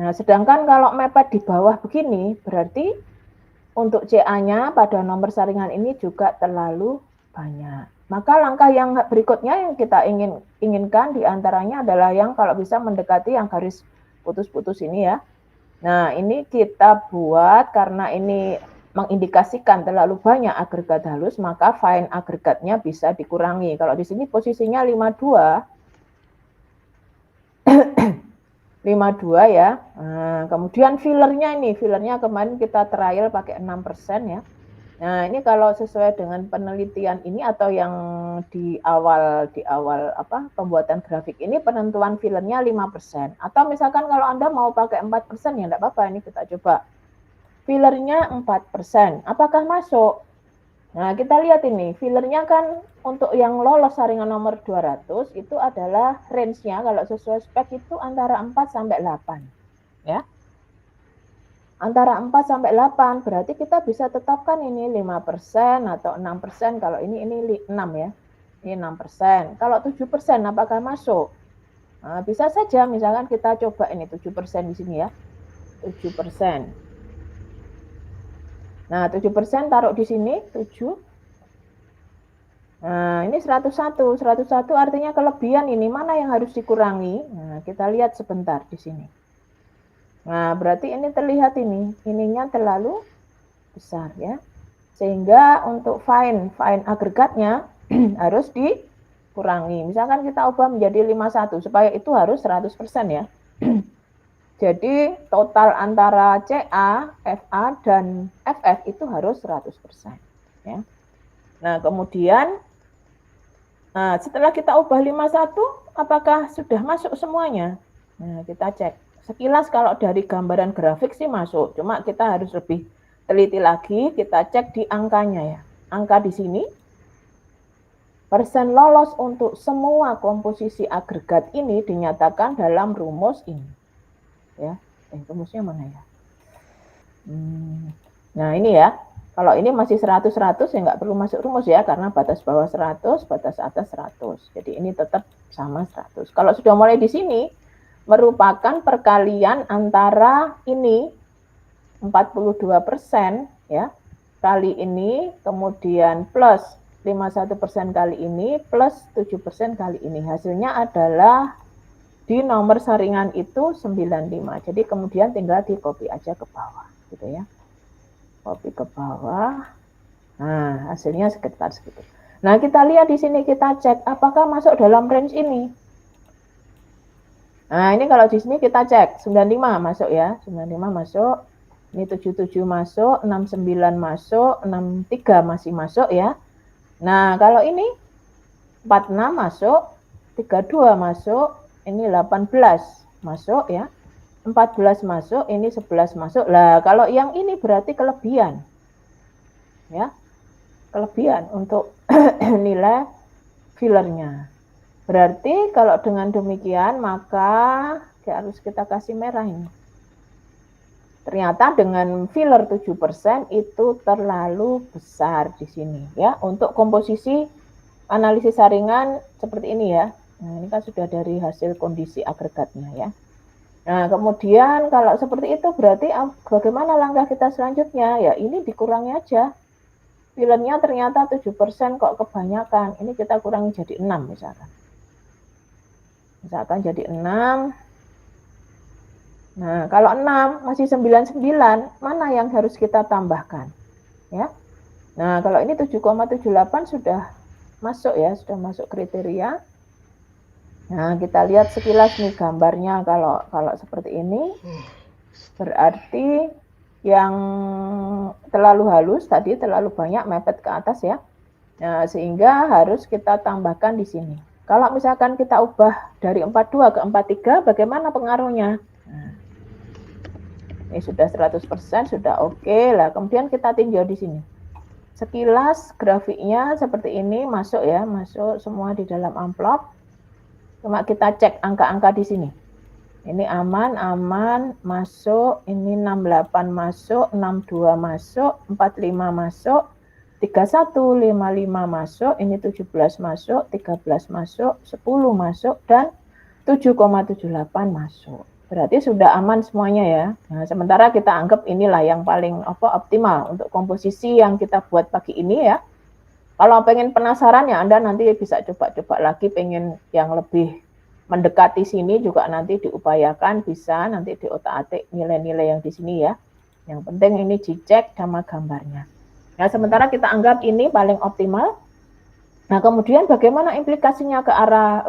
Nah, sedangkan kalau mepet di bawah begini, berarti untuk CA-nya pada nomor saringan ini juga terlalu banyak. Maka langkah yang berikutnya yang kita inginkan diantaranya adalah yang kalau bisa mendekati yang garis putus-putus ini ya. Nah, ini kita buat karena ini mengindikasikan terlalu banyak agregat halus, maka fine agregatnya bisa dikurangi. Kalau di sini posisinya 52, 52 ya. Nah, kemudian fillernya kemarin kita trial pakai 6% ya. Nah, ini kalau sesuai dengan penelitian ini atau yang di awal pembuatan grafik ini penentuan fillernya 5%. Atau misalkan kalau Anda mau pakai 4% ya enggak apa-apa, ini kita coba. Fillernya 4%. Apakah masuk? Nah, kita lihat ini, fillernya kan untuk yang lolos saringan nomor 200 itu adalah range-nya kalau sesuai spek itu antara 4 sampai 8. Ya. Antara 4 sampai 8, berarti kita bisa tetapkan ini 5% atau 6%, kalau ini 6 ya. Ini 6%. Kalau 7% apakah masuk? Nah, bisa saja misalkan kita coba ini 7% di sini ya. 7%. Nah, 7% taruh di sini, 7. Nah, ini 101. 101 artinya kelebihan ini. Mana yang harus dikurangi? Nah, kita lihat sebentar di sini. Nah, berarti ini terlihat ini. Ininya terlalu besar ya. Sehingga untuk fine agregatnya harus dikurangi. Misalkan kita ubah menjadi 51. Supaya itu harus 100% ya. Jadi total antara CA, FA, dan FF itu harus 100%. Ya. Nah, kemudian setelah kita ubah 51, apakah sudah masuk semuanya? Nah, kita cek. Sekilas kalau dari gambaran grafik sih masuk, cuma kita harus lebih teliti lagi, kita cek di angkanya ya. Angka di sini, persen lolos untuk semua komposisi agregat ini dinyatakan dalam rumus ini. Ya, rumusnya mana ya? Nah, ini ya. Kalau ini masih 100-100 ya nggak perlu masuk rumus ya, karena batas bawah 100, batas atas 100. Jadi ini tetap sama 100. Kalau sudah mulai di sini, merupakan perkalian antara ini 42% ya, kali ini, kemudian plus 51% kali ini, plus 7% kali ini. Hasilnya adalah di nomor saringan itu 95. Jadi kemudian tinggal di copy aja ke bawah gitu ya. Copy ke bawah. Nah, hasilnya sekitar segitu. Nah, kita lihat di sini, kita cek apakah masuk dalam range ini. Nah, ini kalau di sini kita cek 95 masuk ya. 95 masuk. Ini 77 masuk, 69 masuk, 63 masih masuk ya. Nah, kalau ini 46 masuk, 32 masuk, ini 18 masuk ya. 14 masuk, ini 11 masuk. Lah, kalau yang ini berarti kelebihan. Ya. Kelebihan untuk nilai fillernya. Berarti kalau dengan demikian maka harus kita kasih merah ini. Ternyata dengan filler 7% itu terlalu besar di sini ya. Untuk komposisi analisis saringan seperti ini ya. Nah, ini kan sudah dari hasil kondisi agregatnya ya. Nah, kemudian kalau seperti itu berarti bagaimana langkah kita selanjutnya? Ya, ini dikurangi aja. Fillernya ternyata 7% kok kebanyakan. Ini kita kurangi jadi 6 misalkan. Misalkan jadi 6. Nah, kalau 6 masih 99, mana yang harus kita tambahkan? Ya. Nah, kalau ini 7,78 sudah masuk ya, sudah masuk kriteria. Nah, kita lihat sekilas nih gambarnya kalau seperti ini. Berarti yang terlalu halus tadi terlalu banyak mepet ke atas ya. Nah, sehingga harus kita tambahkan di sini. Kalau misalkan kita ubah dari 42 ke 43, bagaimana pengaruhnya? Nah, ini sudah 100%, sudah oke. Lah, kemudian kita tinjau di sini. Sekilas grafiknya seperti ini, masuk ya, masuk semua di dalam amplop. Cuma kita cek angka-angka di sini. Ini aman, masuk, ini 68 masuk, 62 masuk, 45 masuk, 31, 55 masuk, ini 17 masuk, 13 masuk, 10 masuk, dan 7,78 masuk. Berarti sudah aman semuanya ya. Nah, sementara kita anggap inilah yang paling optimal untuk komposisi yang kita buat pagi ini ya. Kalau pengen penasaran ya Anda nanti bisa coba-coba lagi, pengen yang lebih mendekati sini juga nanti diupayakan, bisa nanti diotak-atik nilai-nilai yang di sini ya. Yang penting ini dicek sama gambarnya. Nah, sementara kita anggap ini paling optimal. Nah, kemudian bagaimana implikasinya ke arah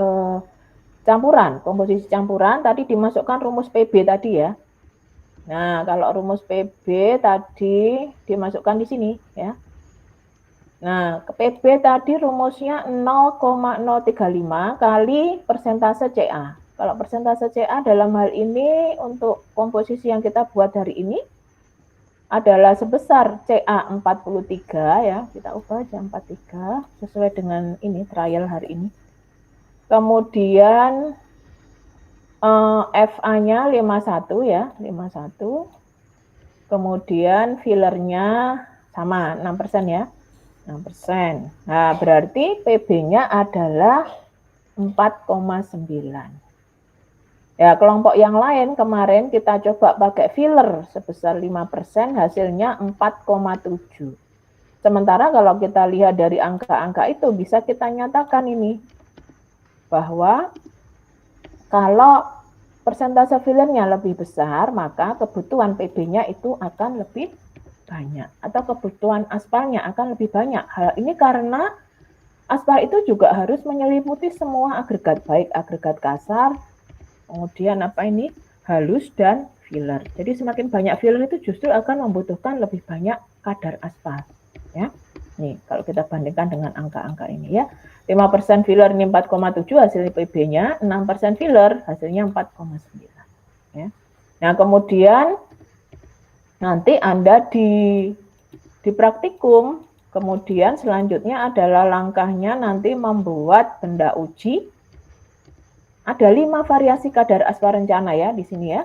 campuran, komposisi campuran, tadi dimasukkan rumus PB tadi ya. Nah, kalau rumus PB tadi dimasukkan di sini ya. Nah, ke PB tadi rumusnya 0,035 kali persentase CA. Kalau persentase CA dalam hal ini untuk komposisi yang kita buat hari ini adalah sebesar CA 43 ya. Kita ubah aja 43 sesuai dengan ini trial hari ini. Kemudian FA-nya 51 ya, 51. Kemudian fillernya sama 6% ya. 6%. Nah, berarti PB-nya adalah 4,9. Ya, kelompok yang lain kemarin kita coba pakai filler sebesar 5%, hasilnya 4,7. Sementara kalau kita lihat dari angka-angka itu bisa kita nyatakan ini bahwa kalau persentase fillernya lebih besar, maka kebutuhan PB-nya itu akan lebih banyak atau kebutuhan aspalnya akan lebih banyak. Hal ini karena aspal itu juga harus menyelimuti semua agregat, baik agregat kasar, kemudian halus dan filler. Jadi semakin banyak filler itu justru akan membutuhkan lebih banyak kadar aspal. Ya, nih kalau kita bandingkan dengan angka-angka ini ya. 5% filler ini 4,7 hasil PB-nya, 6% filler hasilnya 4,9 ya. Nah, kemudian nanti Anda di praktikum, kemudian selanjutnya adalah langkahnya nanti membuat benda uji. Ada 5 variasi kadar aspal rencana ya di sini ya.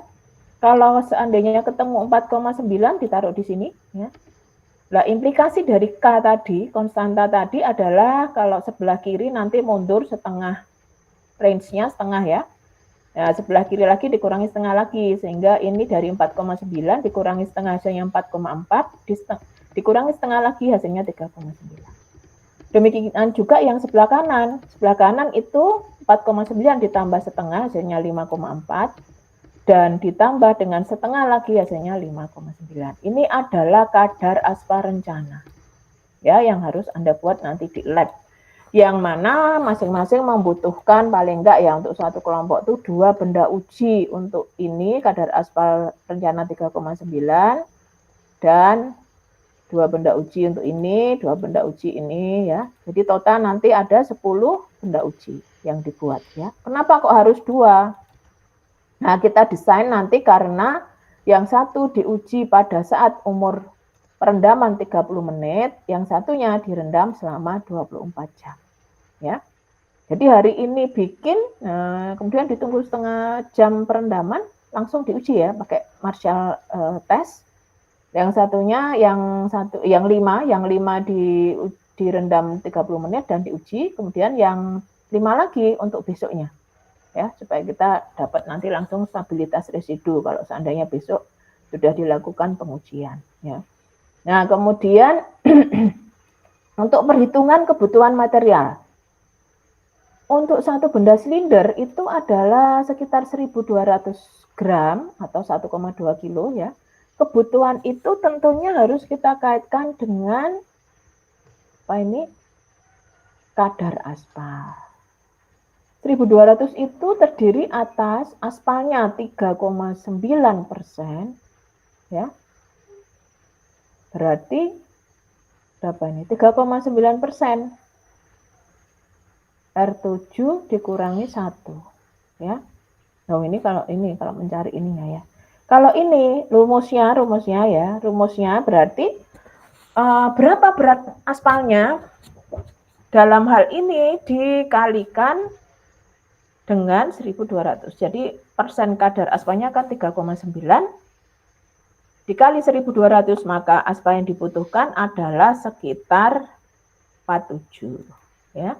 Kalau seandainya ketemu 4,9 ditaruh di sini ya. Nah, implikasi dari K tadi, konstanta tadi adalah kalau sebelah kiri nanti mundur setengah, range-nya setengah ya. Nah, sebelah kiri lagi dikurangi setengah lagi, sehingga ini dari 4,9 dikurangi setengah hasilnya 4,4, dikurangi setengah lagi hasilnya 3,9. Demikian juga yang sebelah kanan. Sebelah kanan itu 4,9 ditambah setengah hasilnya 5,4. Dan ditambah dengan setengah lagi hasilnya 5,9. Ini adalah kadar aspal rencana. Ya, yang harus Anda buat nanti di lab. Yang mana masing-masing membutuhkan paling enggak ya untuk satu kelompok itu 2 benda uji. Untuk ini kadar aspal rencana 3,9 dan 2 benda uji untuk ini, 2 benda uji ini ya. Jadi total nanti ada 10 benda uji yang dibuat ya. Kenapa kok harus 2? Nah, kita desain nanti karena yang satu diuji pada saat umur perendaman 30 menit, yang satunya direndam selama 24 jam. Ya. Jadi hari ini bikin, kemudian ditunggu setengah jam perendaman, langsung diuji ya pakai Marshall test. Yang satunya yang 5 direndam 30 menit dan diuji, kemudian yang 5 lagi untuk besoknya. Ya, supaya kita dapat nanti langsung stabilitas residu kalau seandainya besok sudah dilakukan pengujian ya. Nah, kemudian untuk perhitungan kebutuhan material. Untuk satu benda silinder itu adalah sekitar 1.200 gram atau 1,2 kilo ya. Kebutuhan itu tentunya harus kita kaitkan dengan kadar aspal. 1.200 itu terdiri atas aspalnya 3,9% ya. Berarti berapa ini? 3,9%. R7 dikurangi 1 ya. Nah, ini kalau mencari ininya ya. Kalau ini rumusnya berarti berapa berat aspalnya dalam hal ini dikalikan dengan 1.200. Jadi persen kadar aspalnya kan 3,9 dikali 1.200, maka aspal yang dibutuhkan adalah sekitar 47 ya.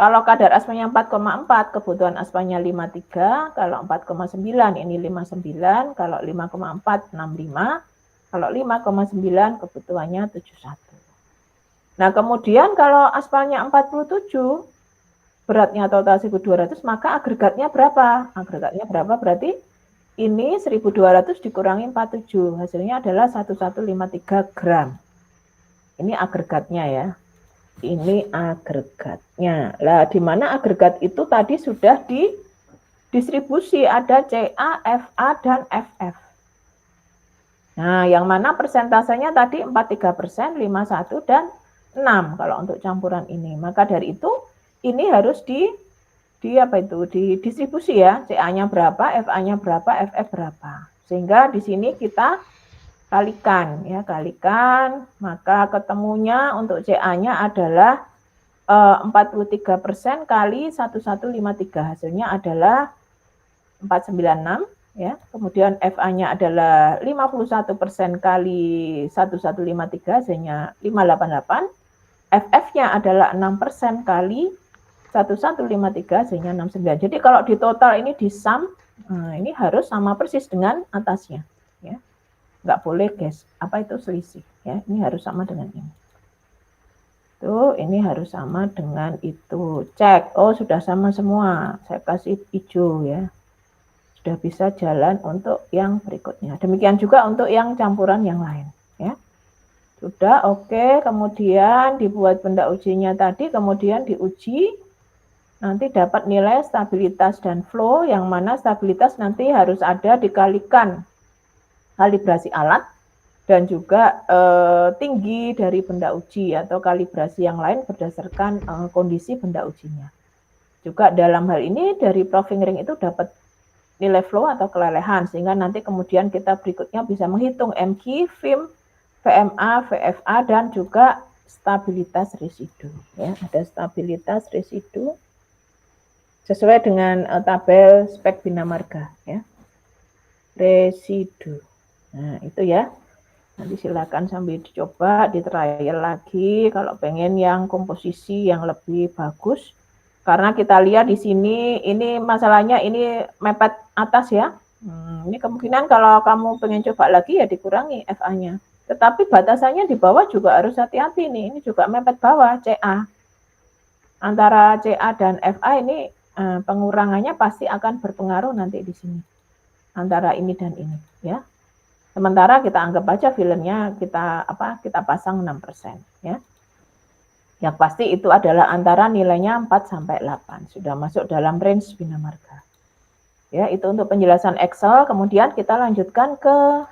Kalau kadar aspanya 4,4, kebutuhan aspanya 53, kalau 4,9 ini 59, kalau 5,4 65, kalau 5,9 kebutuhannya 71. Nah, kemudian kalau aspalnya 47, beratnya total 1.200, maka agregatnya berapa? Agregatnya berapa? Berarti ini 1.200 dikurangi 47, hasilnya adalah 1153 gram. Ini agregatnya ya. Ini agregatnya. Lah, di mana agregat itu tadi sudah didistribusi, ada CA, FA, dan FF. Nah, yang mana persentasenya tadi 43%, 51, dan 6 kalau untuk campuran ini. Maka dari itu, ini harus didistribusi ya. CA-nya berapa, FA-nya berapa, FF berapa. Sehingga di sini kita kalikan ya, maka ketemunya untuk CA-nya adalah 43% kali 1153, hasilnya adalah 496 ya. Kemudian FA-nya adalah 51% kali 1153, hasilnya 588. FF-nya adalah 6% kali 1153, hasilnya 69. Jadi kalau di total ini di sum, ini harus sama persis dengan atasnya ya. Nggak boleh guys, apa itu selisih ya, ini harus sama dengan ini. Tuh, ini harus sama dengan itu. Cek, oh sudah sama semua, saya kasih hijau ya. Sudah bisa jalan untuk yang berikutnya. Demikian juga untuk yang campuran yang lain ya. Sudah, oke. Kemudian dibuat benda ujinya tadi, kemudian diuji, nanti dapat nilai stabilitas dan flow, yang mana stabilitas nanti harus ada dikalikan kalibrasi alat, dan juga tinggi dari benda uji atau kalibrasi yang lain berdasarkan kondisi benda ujinya. Juga dalam hal ini dari proving ring itu dapat nilai flow atau kelelehan, sehingga nanti kemudian kita berikutnya bisa menghitung MQ, VIM, VMA, VFA, dan juga stabilitas residu. Ya, ada stabilitas residu sesuai dengan tabel spek Bina Marga. Ya. Residu. Nah, itu ya. Nanti silakan sambil dicoba, di-trial lagi kalau pengen yang komposisi yang lebih bagus. Karena kita lihat di sini, ini masalahnya ini mepet atas ya. Ini kemungkinan kalau kamu pengen coba lagi ya dikurangi FA-nya. Tetapi batasannya di bawah juga harus hati-hati nih. Ini juga mepet bawah, CA. Antara CA dan FA ini pengurangannya pasti akan berpengaruh nanti di sini. Antara ini dan ini ya. Sementara kita anggap aja filenya kita pasang 6% ya. Yang pasti itu adalah antara nilainya 4 sampai 8. Sudah masuk dalam range Bina Marga. Ya, itu untuk penjelasan Excel. Kemudian kita lanjutkan ke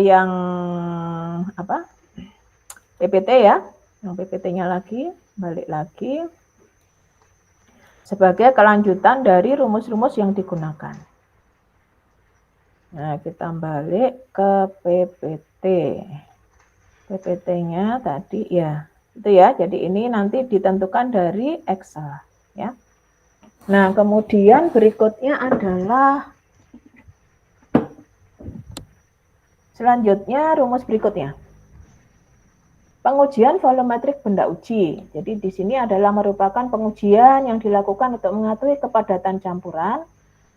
yang PPT ya. Yang PPT-nya lagi, balik lagi. Sebagai kelanjutan dari rumus-rumus yang digunakan. Nah, kita balik ke PPT. PPT-nya tadi ya, itu ya. Jadi ini nanti ditentukan dari Excel, ya. Nah, kemudian berikutnya adalah selanjutnya rumus berikutnya. Pengujian volumetrik benda uji. Jadi di sini adalah merupakan pengujian yang dilakukan untuk mengetahui kepadatan campuran,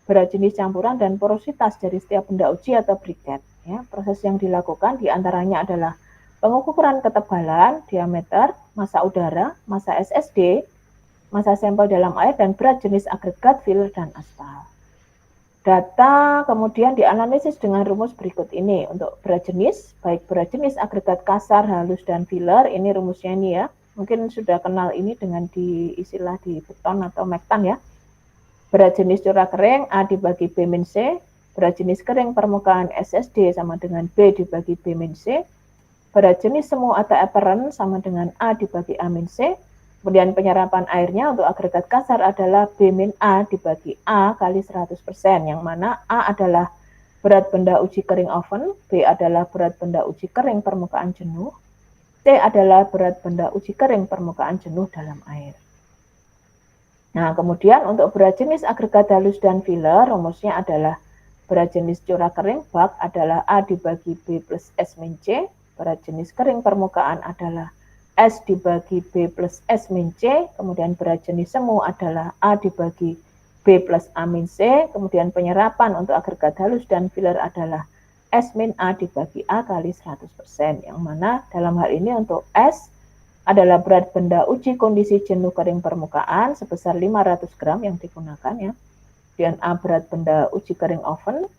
berat jenis campuran, dan porositas dari setiap benda uji atau briket. Ya, proses yang dilakukan diantaranya adalah pengukuran ketebalan, diameter, massa udara, massa SSD, massa sampel dalam air, dan berat jenis agregat, filler, dan aspal. Data kemudian dianalisis dengan rumus berikut ini. Untuk berat jenis, baik berat jenis agregat kasar, halus, dan filler, ini rumusnya ini ya. Mungkin sudah kenal ini dengan istilah di beton atau mektan ya. Berat jenis curah kering A dibagi B min C, berat jenis kering permukaan SSD sama dengan B dibagi B min C, berat jenis semu atau apparent sama dengan A dibagi A min C, kemudian penyerapan airnya untuk agregat kasar adalah B min A dibagi A kali 100%, yang mana A adalah berat benda uji kering oven, B adalah berat benda uji kering permukaan jenuh, C adalah berat benda uji kering permukaan jenuh dalam air. Nah, kemudian untuk berat jenis agregat halus dan filler, rumusnya adalah berat jenis curah kering bak adalah A dibagi B plus S min C, berat jenis kering permukaan adalah S dibagi B plus S min C, kemudian berat jenis semu adalah A dibagi B plus A min C, kemudian penyerapan untuk agregat halus dan filler adalah S min A dibagi A kali 100%, yang mana dalam hal ini untuk S adalah berat benda uji kondisi jenuh kering permukaan sebesar 500 gram yang digunakan ya. Kemudian A berat benda uji kering oven,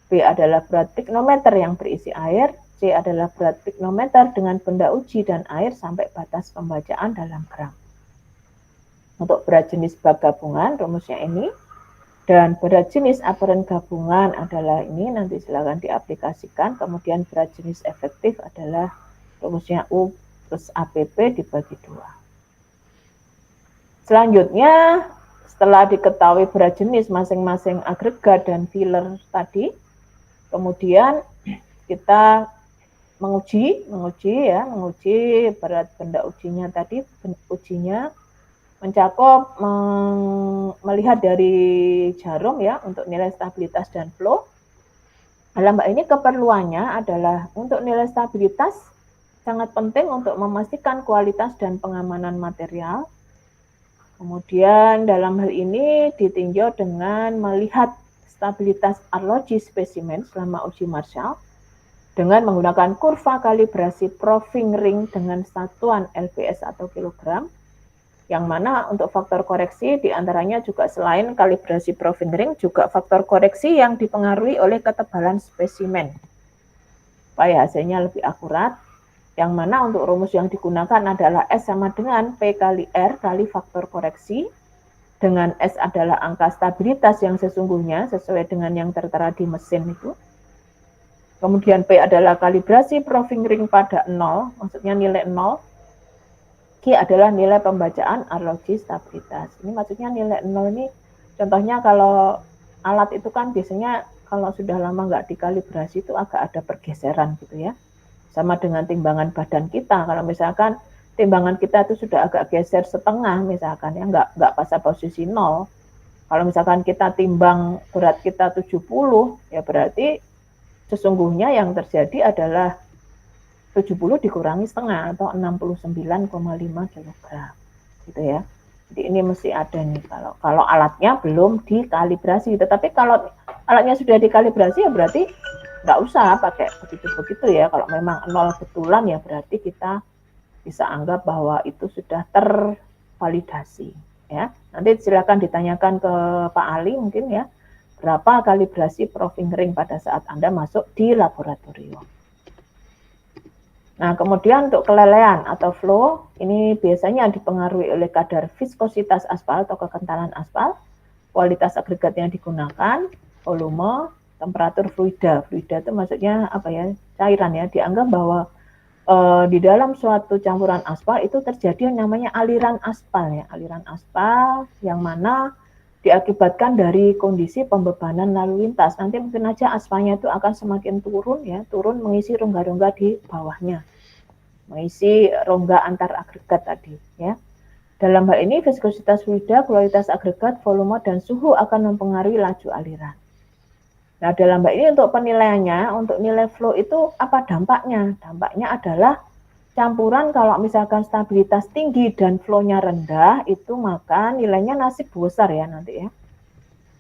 B adalah berat piknometer yang berisi air, C adalah berat piknometer dengan benda uji dan air sampai batas pembacaan dalam gram. Untuk berat jenis bak gabungan rumusnya ini, dan berat jenis aperen gabungan adalah ini, nanti silakan diaplikasikan. Kemudian berat jenis efektif adalah rumusnya U plus APP dibagi 2. Selanjutnya, setelah diketahui berat jenis masing-masing agregat dan filler tadi, kemudian kita menguji berat benda ujinya tadi, ujinya mencakup melihat dari jarum ya untuk nilai stabilitas dan flow. Dalam hal ini keperluannya adalah untuk nilai stabilitas sangat penting untuk memastikan kualitas dan pengamanan material. Kemudian dalam hal ini ditinjau dengan melihat stabilitas arloji spesimen selama uji Marshall dengan menggunakan kurva kalibrasi proving ring dengan satuan lbs atau kilogram, yang mana untuk faktor koreksi diantaranya juga selain kalibrasi proving ring juga faktor koreksi yang dipengaruhi oleh ketebalan spesimen supaya hasilnya lebih akurat, yang mana untuk rumus yang digunakan adalah S sama dengan P kali R kali faktor koreksi, dengan S adalah angka stabilitas yang sesungguhnya sesuai dengan yang tertera di mesin itu. Kemudian P adalah kalibrasi proving ring pada 0, maksudnya nilai 0. Q adalah nilai pembacaan arloji stabilitas. Ini maksudnya nilai 0 ini, contohnya kalau alat itu kan biasanya kalau sudah lama nggak dikalibrasi itu agak ada pergeseran gitu ya. Sama dengan timbangan badan kita, kalau misalkan timbangan kita itu sudah agak geser setengah misalkan ya, nggak pada posisi 0. Kalau misalkan kita timbang berat kita 70, ya berarti sesungguhnya yang terjadi adalah 70 dikurangi setengah atau 69,5 kg gitu ya. Jadi ini mesti ada nih kalau alatnya belum dikalibrasi. Tetapi kalau alatnya sudah dikalibrasi ya berarti nggak usah pakai begitu-begitu ya. Kalau memang 0 betulan ya berarti kita bisa anggap bahwa itu sudah tervalidasi ya. Nanti silakan ditanyakan ke Pak Ali mungkin ya, berapa kalibrasi proving ring pada saat Anda masuk di laboratorium. Nah, kemudian untuk kelelean atau flow, ini biasanya dipengaruhi oleh kadar viskositas aspal atau kekentalan aspal, kualitas agregat yang digunakan, volume, temperatur fluida. Fluida itu maksudnya apa ya? Cairan ya. Dianggap bahwa di dalam suatu campuran aspal itu terjadi yang namanya aliran aspal ya. Aliran aspal yang mana diakibatkan dari kondisi pembebanan lalu lintas. Nanti mungkin aja aspalnya itu akan semakin turun ya, turun mengisi rongga-rongga di bawahnya, mengisi rongga antar agregat tadi ya. Dalam hal ini viskositas fluida, kualitas agregat, volume dan suhu akan mempengaruhi laju aliran. Nah, dalam hal ini untuk penilaiannya, untuk nilai flow itu apa dampaknya? Dampaknya adalah campuran kalau misalkan stabilitas tinggi dan flow-nya rendah, itu maka nilainya nasib besar ya nanti ya.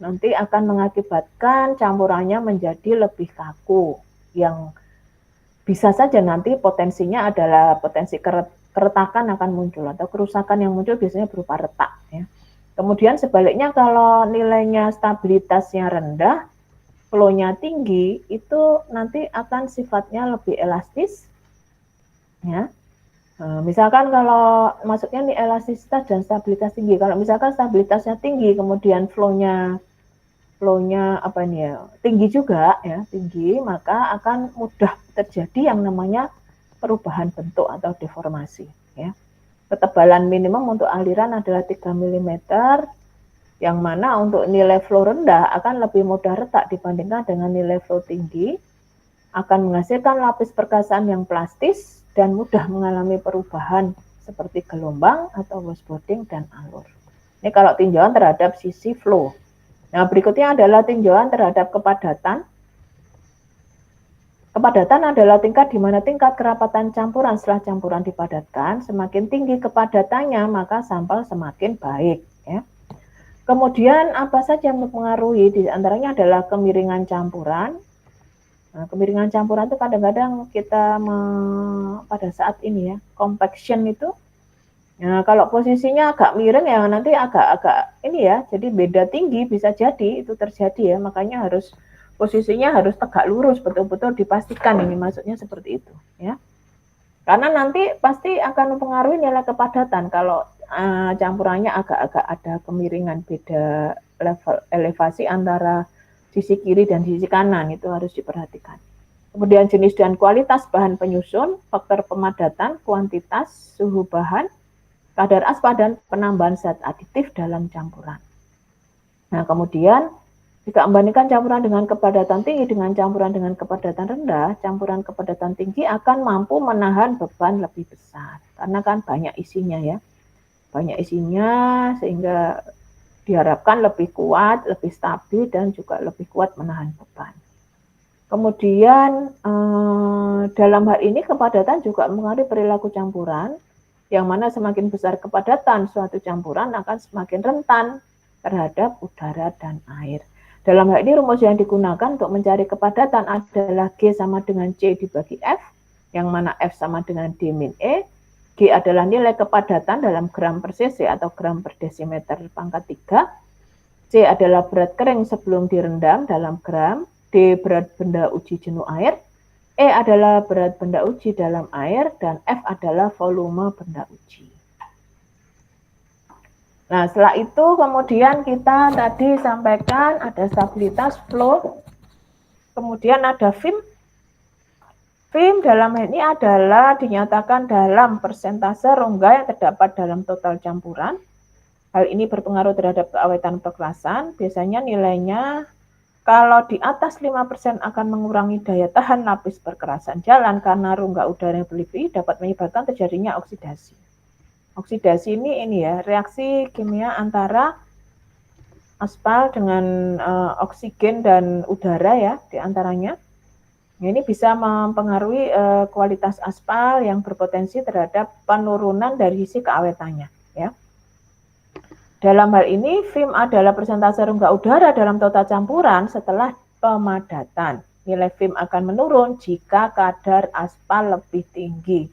Nanti akan mengakibatkan campurannya menjadi lebih kaku, yang bisa saja nanti potensinya adalah potensi keretakan akan muncul atau kerusakan yang muncul biasanya berupa retak ya. Kemudian sebaliknya kalau nilainya stabilitasnya rendah, flow-nya tinggi, itu nanti akan sifatnya lebih elastis ya. Misalkan kalau masuknya nih elastisitas dan stabilitas tinggi. Kalau misalkan stabilitasnya tinggi, kemudian flow-nya apa nih ya, tinggi juga ya, tinggi, maka akan mudah terjadi yang namanya perubahan bentuk atau deformasi ya. Ketebalan minimum untuk aliran adalah 3 mm, yang mana untuk nilai flow rendah akan lebih mudah retak dibandingkan dengan nilai flow tinggi, akan menghasilkan lapis perkasaan yang plastis dan mudah mengalami perubahan seperti gelombang atau washboarding dan alur. Ini kalau tinjauan terhadap sisi flow. Nah, berikutnya adalah tinjauan terhadap kepadatan. Kepadatan adalah tingkat di mana tingkat kerapatan campuran setelah campuran dipadatkan, semakin tinggi kepadatannya maka sampel semakin baik. Ya. Kemudian apa saja yang mempengaruhi, di antaranya adalah kemiringan campuran. Nah, kemiringan campuran itu kadang-kadang kita pada saat ini ya, compaction itu, nah kalau posisinya agak miring ya nanti agak ini ya, jadi beda tinggi bisa jadi itu terjadi ya, makanya harus posisinya harus tegak lurus, betul-betul dipastikan ini maksudnya seperti itu ya. Karena nanti pasti akan mempengaruhi nilai kepadatan kalau campurannya agak-agak ada kemiringan, beda level elevasi antara sisi kiri dan sisi kanan, itu harus diperhatikan. Kemudian jenis dan kualitas bahan penyusun, faktor pemadatan, kuantitas, suhu bahan, kadar aspal, dan penambahan zat aditif dalam campuran. Nah, kemudian jika membandingkan campuran dengan kepadatan tinggi dengan campuran dengan kepadatan rendah, campuran kepadatan tinggi akan mampu menahan beban lebih besar. Karena kan banyak isinya ya. Banyak isinya sehingga diharapkan lebih kuat, lebih stabil, dan juga lebih kuat menahan beban. Kemudian dalam hal ini kepadatan juga mengaruhi perilaku campuran, yang mana semakin besar kepadatan suatu campuran akan semakin rentan terhadap udara dan air. Dalam hal ini rumus yang digunakan untuk mencari kepadatan adalah G sama dengan C dibagi F, yang mana F sama dengan D min E. G adalah nilai kepadatan dalam gram per cc atau gram per desimeter pangkat 3. C adalah berat kering sebelum direndam dalam gram. D berat benda uji jenuh air. E adalah berat benda uji dalam air. Dan F adalah volume benda uji. Nah, setelah itu kemudian kita tadi sampaikan ada stabilitas flow, kemudian ada film. Film dalam ini adalah dinyatakan dalam persentase rongga yang terdapat dalam total campuran. Hal ini berpengaruh terhadap keawetan perkelasan. Biasanya nilainya kalau di atas 5% akan mengurangi daya tahan lapis perkerasan jalan karena rongga udara yang berlebih dapat menyebabkan terjadinya oksidasi. Oksidasi ini ya, reaksi kimia antara aspal dengan oksigen dan udara ya, diantaranya. Ini bisa mempengaruhi kualitas aspal yang berpotensi terhadap penurunan dari sisi keawetannya. Ya. Dalam hal ini, film adalah persentase rongga udara dalam total campuran setelah pemadatan. Nilai film akan menurun jika kadar aspal lebih tinggi.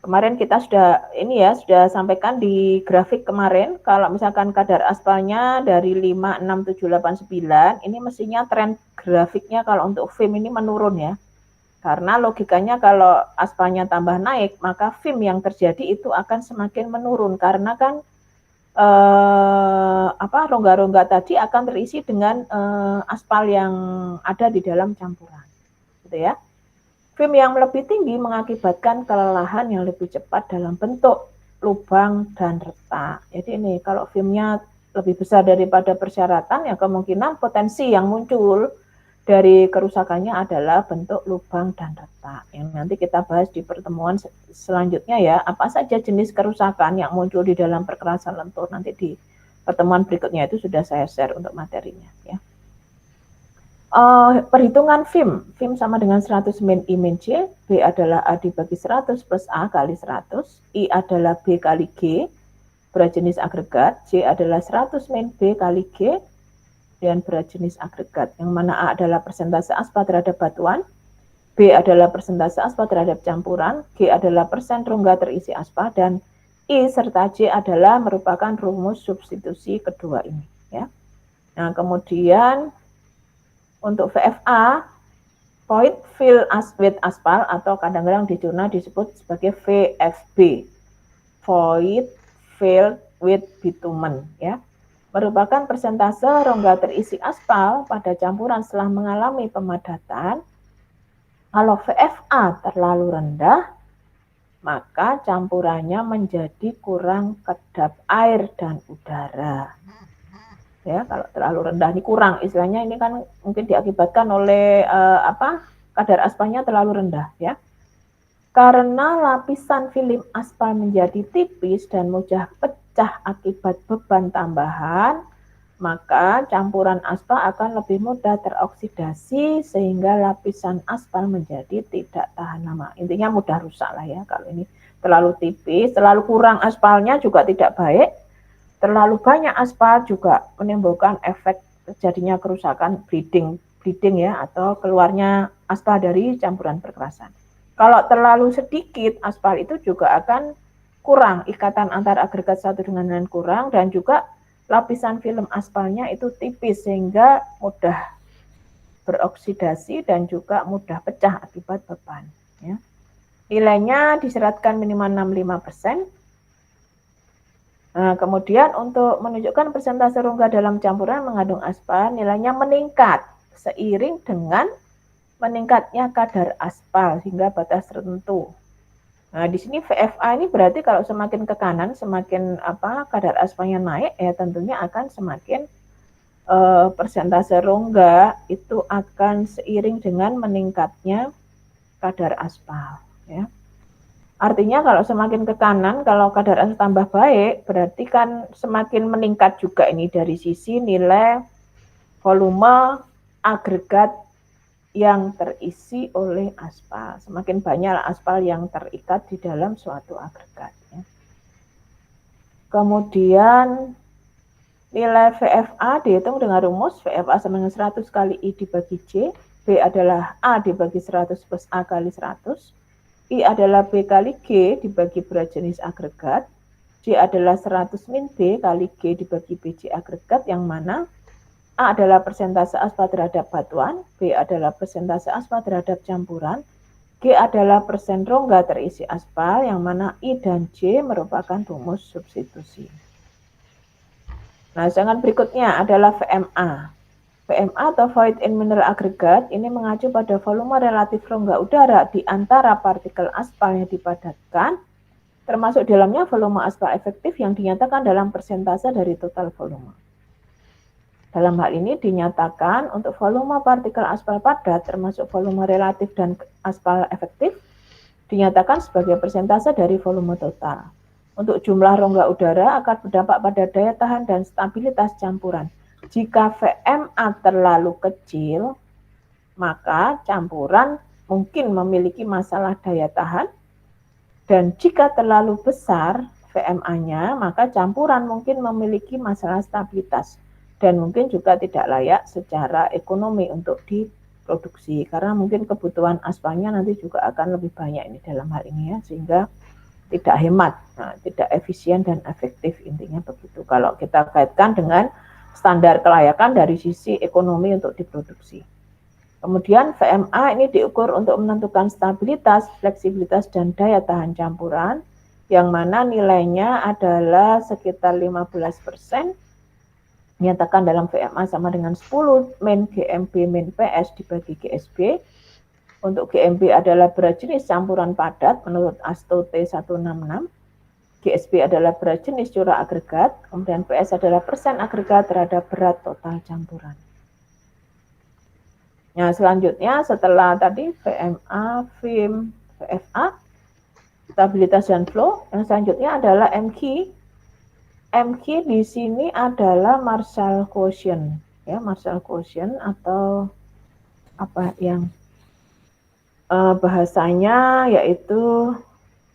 Kemarin kita sudah sampaikan di grafik kemarin, kalau misalkan kadar aspalnya dari 5, 6, 7, 8, 9, ini mestinya tren grafiknya kalau untuk film ini menurun ya. Karena logikanya kalau aspalnya tambah naik, maka film yang terjadi itu akan semakin menurun karena kan rongga-rongga tadi akan terisi dengan aspal yang ada di dalam campuran. Gitu ya. Film yang lebih tinggi mengakibatkan kelelahan yang lebih cepat dalam bentuk lubang dan retak. Jadi ini kalau filmnya lebih besar daripada persyaratan, ya kemungkinan potensi yang muncul dari kerusakannya adalah bentuk lubang dan retak. Yang nanti kita bahas di pertemuan selanjutnya ya, apa saja jenis kerusakan yang muncul di dalam perkerasan lentur. Nanti di pertemuan berikutnya itu sudah saya share untuk materinya ya. Perhitungan film sama dengan 100 min I min C, B adalah A dibagi 100 plus A kali 100, I adalah B kali G, berat jenis agregat, C adalah 100 min B kali G, dan berat jenis agregat, yang mana A adalah persentase aspal terhadap batuan, B adalah persentase aspal terhadap campuran, G adalah persen rongga terisi aspal, dan I serta J adalah merupakan rumus substitusi kedua ini. Ya. Nah, kemudian untuk VFA, void fill with aspal, atau kadang-kadang di jurnal disebut sebagai VFB, void filled with bitumen, ya, merupakan persentase rongga terisi aspal pada campuran setelah mengalami pemadatan. Kalau VFA terlalu rendah, maka campurannya menjadi kurang kedap air dan udara. Ya, kalau terlalu rendah ini kurang, istilahnya ini kan mungkin diakibatkan oleh kadar aspalnya terlalu rendah ya. Karena lapisan film aspal menjadi tipis dan mudah pecah akibat beban tambahan, maka campuran aspal akan lebih mudah teroksidasi sehingga lapisan aspal menjadi tidak tahan lama. Intinya mudah rusak lah ya. Kalau ini terlalu tipis, terlalu kurang aspalnya juga tidak baik. Terlalu banyak aspal juga menimbulkan efek terjadinya kerusakan bleeding ya, atau keluarnya aspal dari campuran perkerasan. Kalau terlalu sedikit aspal itu juga akan kurang, ikatan antar agregat satu dengan lain kurang, dan juga lapisan film aspalnya itu tipis sehingga mudah beroksidasi dan juga mudah pecah akibat beban. Ya. Nilainya diseratkan minimal 65%. Nah, kemudian untuk menunjukkan persentase rongga dalam campuran mengandung aspal, nilainya meningkat seiring dengan meningkatnya kadar aspal hingga batas tertentu. Nah, di sini VFA ini berarti kalau semakin ke kanan, semakin kadar aspalnya naik, ya tentunya akan semakin persentase rongga itu akan seiring dengan meningkatnya kadar aspal. Ya. Artinya kalau semakin ke kanan, kalau kadar aspal tambah baik, berarti kan semakin meningkat juga ini dari sisi nilai volume agregat yang terisi oleh aspal. Semakin banyak aspal yang terikat di dalam suatu agregat. Ya. Kemudian nilai VFA dihitung dengan rumus VFA sama dengan 100 kali I dibagi J. B adalah A dibagi 100 plus A kali 100. I adalah B kali G dibagi berat jenis agregat. J adalah 100 min B kali G dibagi BJ agregat, yang mana A adalah persentase aspal terhadap batuan, B adalah persentase aspal terhadap campuran, G adalah persen rongga terisi aspal, yang mana I dan J merupakan rumus substitusi. Nah, jangan berikutnya adalah VMA. VMA atau Void in Mineral Aggregate ini mengacu pada volume relatif rongga udara di antara partikel aspal yang dipadatkan, termasuk dalamnya volume aspal efektif yang dinyatakan dalam persentase dari total volume. Dalam hal ini dinyatakan untuk volume partikel aspal padat termasuk volume relatif dan aspal efektif dinyatakan sebagai persentase dari volume total. Untuk jumlah rongga udara akan berdampak pada daya tahan dan stabilitas campuran. Jika VMA terlalu kecil, maka campuran mungkin memiliki masalah daya tahan, dan jika terlalu besar VMA-nya, maka campuran mungkin memiliki masalah stabilitas dan mungkin juga tidak layak secara ekonomi untuk diproduksi, karena mungkin kebutuhan aspalnya nanti juga akan lebih banyak ini dalam hal ini ya, sehingga tidak hemat, tidak efisien dan efektif, intinya begitu kalau kita kaitkan dengan standar kelayakan dari sisi ekonomi untuk diproduksi. Kemudian VMA ini diukur untuk menentukan stabilitas, fleksibilitas, dan daya tahan campuran, yang mana nilainya adalah sekitar 15%, nyatakan dalam VMA sama dengan 10 min GMB min PS dibagi GSB. Untuk GMB adalah berat jenis campuran padat menurut ASTO T166. GSB adalah berat jenis curah agregat, kemudian PS adalah persen agregat terhadap berat total campuran. Nah, selanjutnya setelah tadi VMA, VIM, VFA, stabilitas dan flow, yang selanjutnya adalah MQ. MQ di sini adalah Marshall quotient, ya, Marshall quotient atau apa yang bahasanya yaitu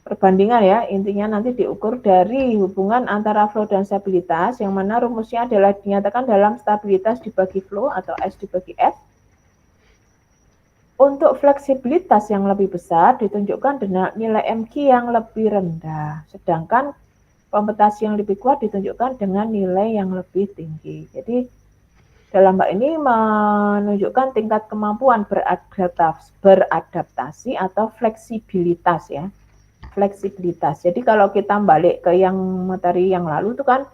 perbandingan ya, intinya nanti diukur dari hubungan antara flow dan stabilitas, yang mana rumusnya adalah dinyatakan dalam stabilitas dibagi flow atau S dibagi F. Untuk fleksibilitas yang lebih besar ditunjukkan dengan nilai MQ yang lebih rendah, sedangkan komputasi yang lebih kuat ditunjukkan dengan nilai yang lebih tinggi. Jadi dalam hal ini menunjukkan tingkat kemampuan beradaptasi atau fleksibilitas ya. Fleksibilitas. Jadi kalau kita balik ke yang materi yang lalu itu kan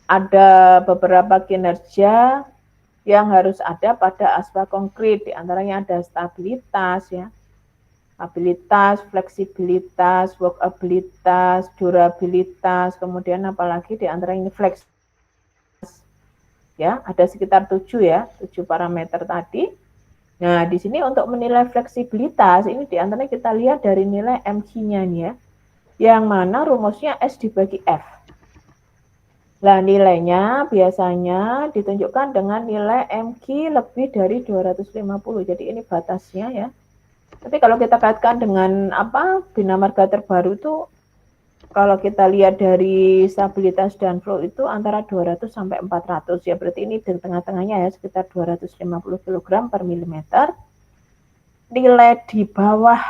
ada beberapa kinerja yang harus ada pada aspal konkret, diantaranya ada stabilitas ya. Stabilitas, fleksibilitas, workabilitas, durabilitas, kemudian apalagi di antara ini flex. Ya, ada sekitar 7 ya, 7 parameter tadi. Nah, di sini untuk menilai fleksibilitas ini di antaranya kita lihat dari nilai MQ-nya nih ya. Yang mana rumusnya S dibagi F. Nah, nilainya biasanya ditunjukkan dengan nilai MQ lebih dari 250. Jadi ini batasnya ya. Tapi kalau kita kaitkan dengan bina marga terbaru itu, kalau kita lihat dari stabilitas dan flow itu antara 200 sampai 400 ya, berarti ini di tengah-tengahnya ya, sekitar 250 kg per milimeter. Nilai di bawah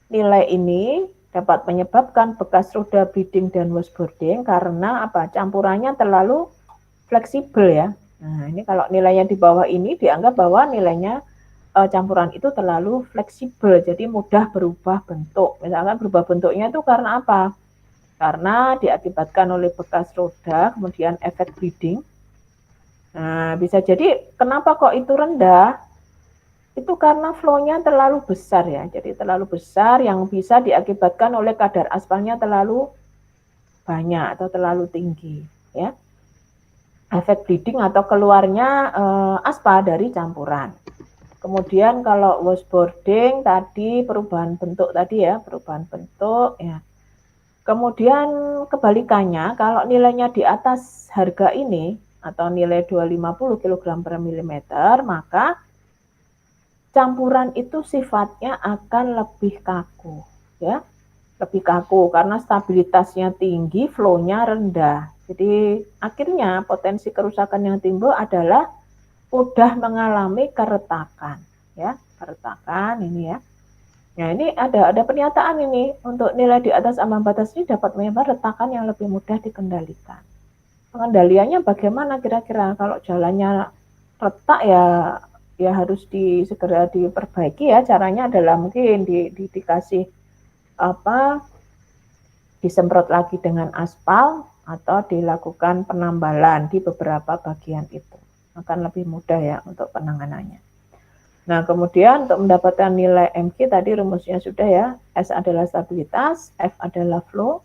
nilai ini dapat menyebabkan bekas roda bidding dan washboarding karena campurannya terlalu fleksibel ya. Nah, ini kalau nilainya di bawah ini dianggap bahwa nilainya campuran itu terlalu fleksibel, jadi mudah berubah bentuk. Misalkan berubah bentuknya itu karena apa? Karena diakibatkan oleh bekas roda, kemudian efek bleeding. Nah, bisa jadi kenapa kok itu rendah? Itu karena flow-nya terlalu besar ya. Jadi terlalu besar yang bisa diakibatkan oleh kadar aspalnya terlalu banyak atau terlalu tinggi ya. Efek bleeding atau keluarnya aspal dari campuran. Kemudian kalau washboarding tadi perubahan bentuk tadi ya, perubahan bentuk ya. Kemudian kebalikannya kalau nilainya di atas harga ini atau nilai 250 kg per milimeter, maka campuran itu sifatnya akan lebih kaku ya, lebih kaku karena stabilitasnya tinggi, flow-nya rendah. Jadi akhirnya potensi kerusakan yang timbul adalah mudah mengalami keretakan ya, keretakan ini ya. Nah, ini ada pernyataan ini untuk nilai di atas ambang batas ini dapat menyebabkan retakan yang lebih mudah dikendalikan. Pengendaliannya bagaimana kira-kira? Kalau jalannya retak ya harus segera diperbaiki ya. Caranya adalah mungkin dikasih disemprot lagi dengan aspal atau dilakukan penambalan di beberapa bagian itu. Akan lebih mudah ya untuk penanganannya. Nah, kemudian untuk mendapatkan nilai MQ tadi rumusnya sudah ya. S adalah stabilitas, F adalah flow,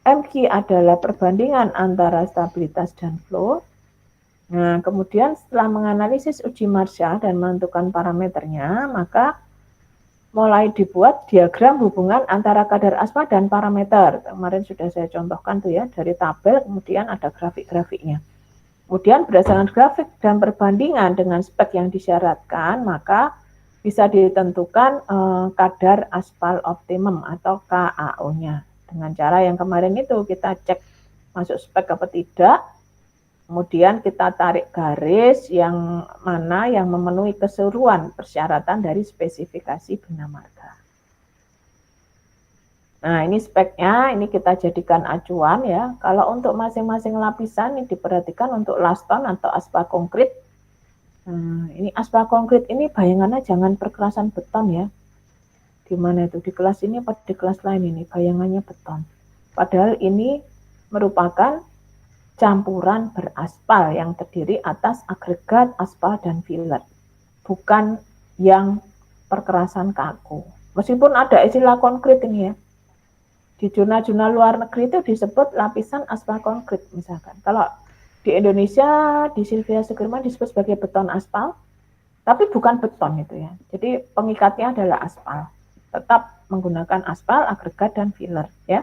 MQ adalah perbandingan antara stabilitas dan flow. Nah, kemudian setelah menganalisis uji Marshall dan menentukan parameternya, maka mulai dibuat diagram hubungan antara kadar aspal dan parameter. Kemarin sudah saya contohkan tuh ya, dari tabel kemudian ada grafik-grafiknya. Kemudian berdasarkan grafik dan perbandingan dengan spek yang disyaratkan, maka bisa ditentukan kadar aspal optimum atau KAO-nya. Dengan cara yang kemarin itu kita cek masuk spek apa tidak, kemudian kita tarik garis yang mana yang memenuhi keseluruhan persyaratan dari spesifikasi bina marga. Nah, ini speknya, ini kita jadikan acuan ya. Kalau untuk masing-masing lapisan ini diperhatikan untuk laston atau aspal konkrit. Nah, ini aspal konkrit ini bayangannya jangan perkerasan beton ya. Di mana itu? Di kelas ini atau di kelas lain ini bayangannya beton. Padahal ini merupakan campuran beraspal yang terdiri atas agregat, aspal, dan filler. Bukan yang perkerasan kaku. Meskipun ada istilah konkrit ini ya. Di jurnal-jurnal luar negeri itu disebut lapisan aspal konkrit misalkan. Kalau di Indonesia, di Sylvia Sudirman disebut sebagai beton aspal, tapi bukan beton itu ya. Jadi pengikatnya adalah aspal. Tetap menggunakan aspal, agregat, dan filler ya.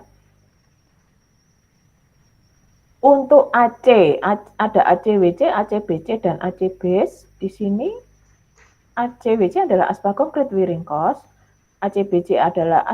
Untuk AC, ada ACWC, ACBC, dan AC base. Di sini ACWC adalah aspal konkrit wiring cost, ACBC adalah